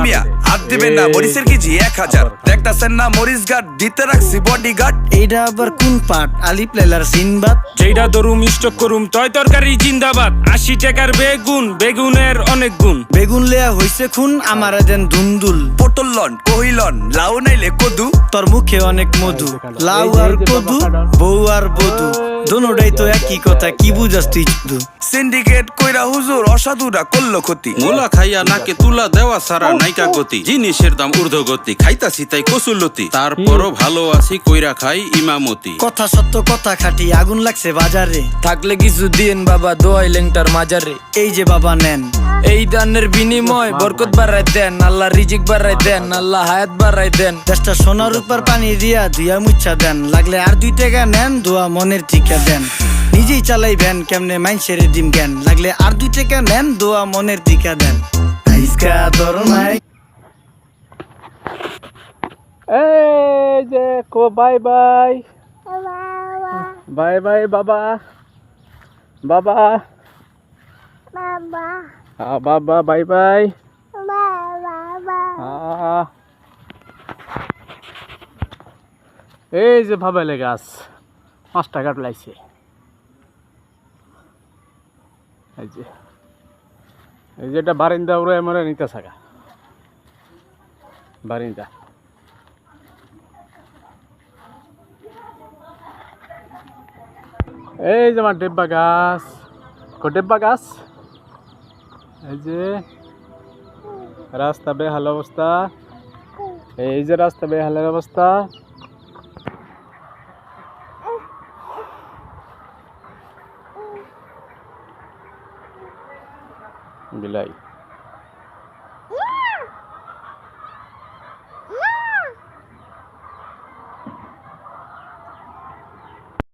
মিয়া হাত দিবেন না, মরিচের কেজি 1000। দেখতাছেন না মরিচ গার্ড দিতে রাখছি বডিগার্ড। এইটা আবার কোন পাট? আলিফ লাইলার সিনবাদ। যেইটা ধরুম স্টক করুম তয় তরকারি জিন্দাবাদ। 80 টাকার বেগুন, বেগুনের অনেক গুণ। বেগুন লেয়া হইছে খুন, আমারে দেন ধুন্দুল। পটল লন কহিলন লাউ নাইলে কদু। তোর মুখে অনেক মধু, লাউ আর কদু, বউ আর বধু, দোনোটাই তো একই কথা, কি বুঝাস তুই শুধু? সিন্ডিকেট কইরা হুজুর অসাধুরা করলো ক্ষতি। মুলা খাইয়া নাকে তুলা দেওয়া সারা নাইকা গতি। জিনিসের দাম ঊর্ধ্বগতি, খাইতাছি তাই কসুলতি। তারপরও ভালো আছি কইরা খাই ইমামতি। কথা সত্য কথা খাঁটি, আগুন লাগছে বাজারে। থাকলে কিছু দিন বাবা, দোয়াই লেংটার মাজারে। এই যে বাবা নেন, এই দানের বিনিময় বরকত বাড়াই দেন, আল্লাহ রিজিক বাড়াই দেন, আল্লাহ হায়াত বাড়াই দেন। দেশটা সোনার উপর পানি দিয়া ধুয়া মুচ্ছা দেন, লাগলে আর 2 টাকা নেন, দোয়া মনের টিকা দেন। নিজেই চালাই ভ্যান, কেমনে মাইনসের ডিম জ্ঞান, লাগলে আর 2 টাকা নেন, দোয়া মনের টিকা দেন। আইসকা ধরো নাই। এই যে কো বাই বাই বাই বাই বাবা বাবা বাবা বাই বাই। এই যে ভাবাইলে গাছ 5 টাকা লাইছে। এই যে এটা বারিন্দা উড়ে মরে নিতে থাকা বারিন্দা। এই যে আমার ডেব্বা গাছ, ডেব্বা গাছ। এই যে রাস্তা বেহাল অবস্থা, এই যে রাস্তা বেহালের অবস্থা।